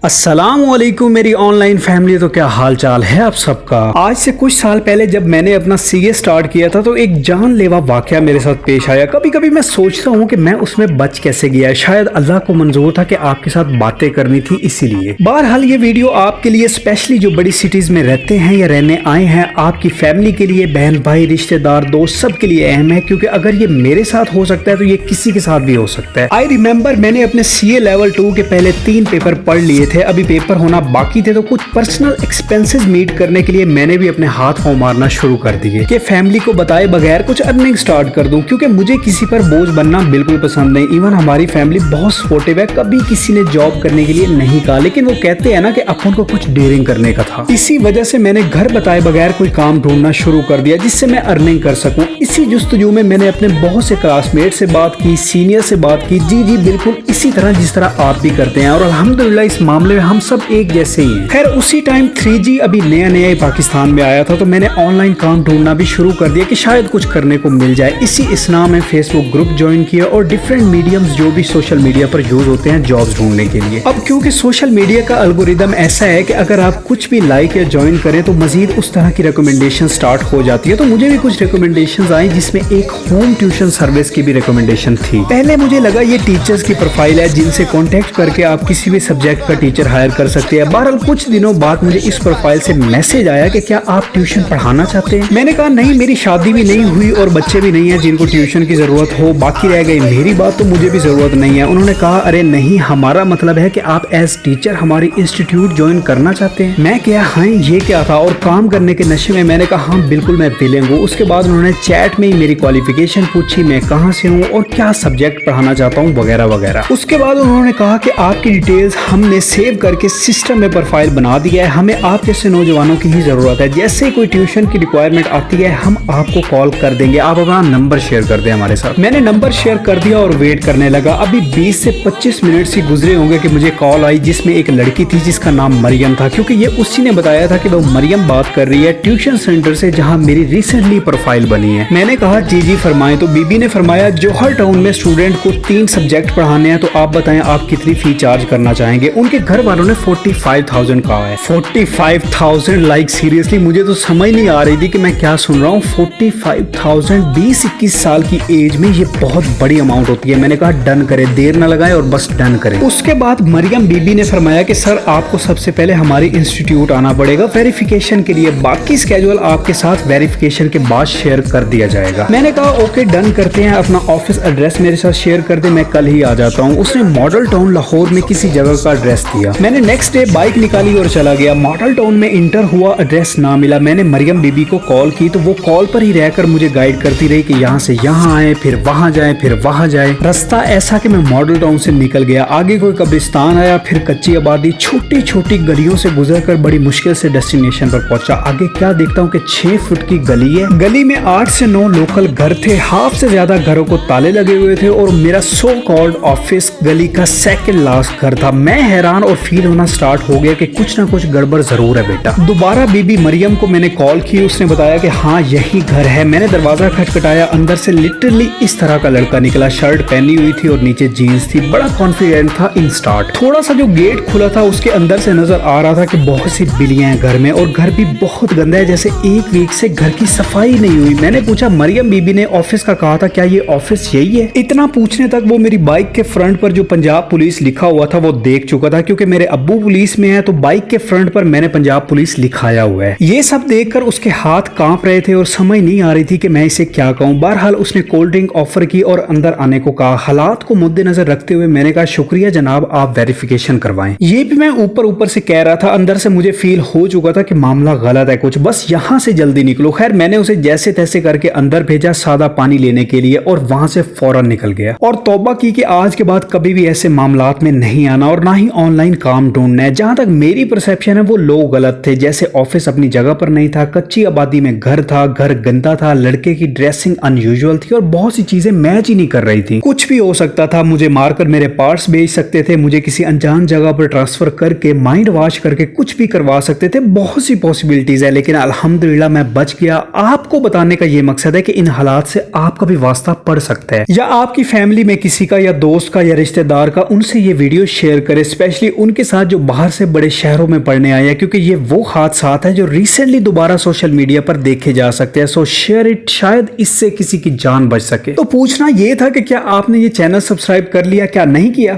अस्सलामुअलैकुम मेरी online family. तो क्या हाल चाल है आप सबका। आज से कुछ साल पहले जब मैंने अपना सीए स्टार्ट किया था तो एक जानलेवा वाकया मेरे साथ पेश आया। कभी कभी मैं सोचता हूँ कि मैं उसमें बच कैसे गया। शायद अल्लाह को मंजूर था कि आपके साथ बातें करनी थी, इसीलिए। बहरहाल ये वीडियो आपके लिए स्पेशली जो बड़ी सिटीज में रहते हैं या रहने आए हैं, आपकी फैमिली के लिए, बहन भाई रिश्तेदार दोस्त सब के लिए अहम है, क्योंकि अगर ये मेरे साथ हो सकता है तो ये किसी के साथ भी हो सकता है। आई रिमेम्बर मैंने अपने सीए लेवल 2 के पहले 3 पेपर पढ़ लिए थे। अभी पेपर होना बाकी थे तो कुछ पर्सनल एक्सपेंसेस मीट करने के लिए मैंने भी अपने हाथ पांव मारना शुरू कर दिए कि फैमिली को बताए बगैर कुछ अर्निंग स्टार्ट कर दूं, क्योंकि मुझे किसी पर बोझ बनना बिल्कुल पसंद नहीं। इवन हमारी फैमिली बहुत सपोर्टिव है, कभी किसी ने जॉब करने के लिए नहीं कहा, लेकिन वो कहते हैं ना कि अपन को कुछ डेयरिंग करने का था। इसी वजह से मैंने घर बताए बगैर कोई काम ढूंढना शुरू कर दिया जिससे मैं अर्निंग कर सकूं। इसी जुस्तजू में मैंने अपने बहुत से क्लासमेट से बात की, सीनियर से बात की, जी बिल्कुल इसी तरह जिस तरह आप भी करते हैं, और अल्हम्दुलिल्लाह इस मामले में हम सब एक जैसे ही हैं। खैर उसी टाइम 3G अभी नया ही पाकिस्तान में आया था, तो मैंने ऑनलाइन काम ढूंढना भी शुरू कर दिया कि शायद कुछ करने को मिल जाए। इसी इसना में फेसबुक ग्रुप ज्वाइन किया और डिफरेंट मीडियम्स जो भी सोशल मीडिया पर यूज होते हैं जॉब्स ढूंढने के लिए। अब क्योंकि सोशल मीडिया का एल्गोरिदम ऐसा है कि अगर आप कुछ भी लाइक या ज्वाइन करें तो मजीद उस तरह की रिकमेंडेशन स्टार्ट हो जाती है। तो मुझे भी कुछ रिकमेंडेशन आई जिसमें एक होम ट्यूशन सर्विस की भी रिकमेंडेशन थी। पहले मुझे लगा ये टीचर्स की प्रोफाइल है जिनसे कॉन्टेक्ट करके आप किसी भी सब्जेक्ट का टीचर हायर कर सकते हैं। बहरहाल कुछ दिनों बाद मुझे इस प्रोफाइल से मैसेज आया कि क्या आप ट्यूशन पढ़ाना चाहते हैं। मैंने कहा नहीं, मेरी शादी भी नहीं हुई और बच्चे भी नहीं है जिनको ट्यूशन की जरूरत हो। बाकी रह गई मेरी बात, तो मुझे भी जरूरत नहीं है। उन्होंने कहा अरे नहीं, हमारा मतलब है कि आप एज टीचर हमारी इंस्टीट्यूट ज्वाइन करना चाहते हैं। मैं क्या हाँ ये क्या था, और काम करने के नशे में मैंने कहा हाँ बिल्कुल मैं विलिंग हूँ। उसके बाद उन्होंने चैट में ही मेरी क्वालिफिकेशन पूछी, मैं कहाँ से हूँ और क्या सब्जेक्ट पढ़ाना चाहता हूँ वगैरह वगैरह। उसके बाद उन्होंने कहा कि आपकी डिटेल्स हमने सेव करके सिस्टम में प्रोफाइल बना दिया है, हमें आप जैसे नौजवानों की ही जरूरत है। जैसे ही कोई ट्यूशन की रिक्वायरमेंट आती है हम आपको कॉल कर देंगे, आप अपना नंबर शेयर कर दें हमारे साथ। मैंने नंबर शेयर कर दिया और वेट करने लगा। अभी 20 से 25 मिनट से गुजरे होंगे कि मुझे कॉल आई जिसमें एक लड़की थी जिसका नाम मरियम था, क्योंकि ये उसी ने बताया था कि वो मरियम बात कर रही है ट्यूशन सेंटर से जहाँ मेरी रिसेंटली प्रोफाइल बनी है। मैंने कहा जी फरमाएं। तो बीबी ने फरमाया जौहर टाउन में स्टूडेंट को 3 सब्जेक्ट पढ़ाने हैं, तो आप बताएं आप कितनी फी चार्ज करना चाहेंगे। उनके घर वालों ने 45,000 कहा है। 45,000 लाइक सीरियसली मुझे तो समझ नहीं आ रही थी कि मैं क्या सुन रहा हूँ। 45,000 20-21 साल की एज में ये बहुत बड़ी अमाउंट होती है। मैंने कहा डन करें, देर न लगाएं और बस डन करें। उसके बाद मरियम बीबी ने फरमाया कि सर आपको सबसे पहले हमारी इंस्टीट्यूट आना पड़ेगा वेरिफिकेशन के लिए, बाकी स्केड्यूल आपके साथ वेरिफिकेशन के बाद शेयर कर दिया जाएगा। मैंने कहा ओके डन करते हैं, अपना ऑफिस एड्रेस मेरे साथ शेयर कर दे, मैं कल ही आ जाता हूँ। उसने मॉडल टाउन लाहौर में किसी जगह का एड्रेस दिया। मैंने नेक्स्ट डे बाइक निकाली और चला गया। मॉडल टाउन में इंटर हुआ, एड्रेस ना मिला। मैंने मरियम बीबी को कॉल की तो वो कॉल पर ही रहकर मुझे गाइड करती रही कि यहाँ से यहाँ आए, फिर वहां जाए, फिर वहां जाए। रास्ता ऐसा कि मैं मॉडल टाउन से निकल गया, आगे कोई कब्रिस्तान आया, फिर कच्ची आबादी, छोटी छोटी गलियों से गुजरकर बड़ी मुश्किल से डेस्टिनेशन पर पहुंचा। आगे क्या देखता हूँ कि 6 फुट की गली है। गली में 8 से 9 लोकल घर थे, हाफ से ज्यादा घरों को ताले लगे हुए थे और मेरा सो कॉल्ड ऑफिस गली का सेकंड लास्ट घर था। मैं हैरान और फील होना स्टार्ट हो गया कि कुछ ना कुछ गड़बड़ जरूर है बेटा। दोबारा बीबी मरियम को मैंने कॉल की, उसने बताया कि हाँ यही घर है। मैंने दरवाजा खटखटाया, अंदर से लिटरली इस तरह का लड़का निकला। शर्ट पहनी हुई थी और नीचे जीन्स थी, बड़ा कॉन्फिडेंट था इन स्टार्ट। थोड़ा सा जो गेट खुला था उसके अंदर से नजर आ रहा था कि बहुत सी बिल्लियां हैं घर में और घर भी बहुत गंदा है, जैसे 1 वीक से घर की सफाई नहीं हुई। मैंने पूछा मरियम बीबी ने ऑफिस का कहा था, क्या ये ऑफिस यही है? इतना पूछने तक वो मेरी बाइक के फ्रंट पर जो पंजाब पुलिस लिखा हुआ था वो देख चुका था, क्योंकि मेरे अब्बू पुलिस में है तो बाइक के फ्रंट पर मैंने पंजाब पुलिस लिखाया हुआ है। ये सब देखकर उसके हाथ कांप रहे थे और समझ नहीं आ रही थी कि मैं इसे क्या कहूँ। बहरहाल उसने कोल्ड ड्रिंक ऑफर की और अंदर आने को कहा। हालात को मद्देनजर रखते हुए मैंने कहा शुक्रिया जनाब, आप वेरिफिकेशन करवाएं। ये भी मैं ऊपर से कह रहा था, अंदर से मुझे फील हो चुका था कि मामला गलत है कुछ, बस यहाँ से जल्दी निकलो। खैर मैंने उसे जैसे तैसे करके अंदर भेजा सादा पानी लेने के लिए और वहां से फौरन निकल गया और तौबा की कि आज के बाद कभी भी ऐसे मामलात में नहीं आना और ना ही ऑनलाइन काम ढूंढना है। जहां तक मेरी परसेप्शन है वो लोग गलत थे, जैसे ऑफिस अपनी जगह पर नहीं था, कच्ची आबादी में घर था, घर गंदा था, लड़के की ड्रेसिंग अनयूजुअल थी और बहुत सी चीजें मैच ही नहीं कर रही थी। कुछ भी हो सकता था, मुझे मारकर मेरे पार्ट्स बेच सकते थे, मुझे किसी अनजान जगह पर ट्रांसफर करके माइंड वॉश करके कुछ भी करवा सकते थे। बहुत सी पॉसिबिलिटीज है, लेकिन अल्हम्दुलिल्लाह मैं बच गया। आपको बताने का ये मकसद है कि इन हालात से आपका भी वास्ता पड़ सकता है, या आपकी फैमिली में किसी का या दोस्त का या रिश्तेदार का, उनसे ये वीडियो शेयर करें। स्पेशली उनके साथ जो बाहर से बड़े शहरों में पढ़ने आए हैं, क्योंकि ये वो हादसात हैं जो रिसेंटली दोबारा सोशल मीडिया पर देखे जा सकते हैं। सो शेयर इट, शायद इससे किसी की जान बच सके। तो पूछना ये था कि क्या आपने ये चैनल सब्सक्राइब कर लिया, क्या नहीं किया?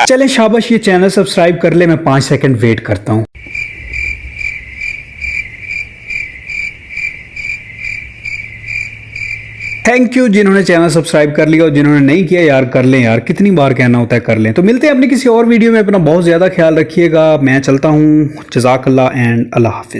चले शाबाश, ये चैनल सब्सक्राइब कर ले, मैं 5 सेकंड वेट करता हूं। थैंक यू जिन्होंने चैनल सब्सक्राइब कर लिया, और जिन्होंने नहीं किया यार कर लें यार, कितनी बार कहना होता है कर लें। तो मिलते हैं अपनी किसी और वीडियो में, अपना बहुत ज्यादा ख्याल रखिएगा। मैं चलता हूं, जज़ाकल्लाह एंड अल्लाह हाफिज।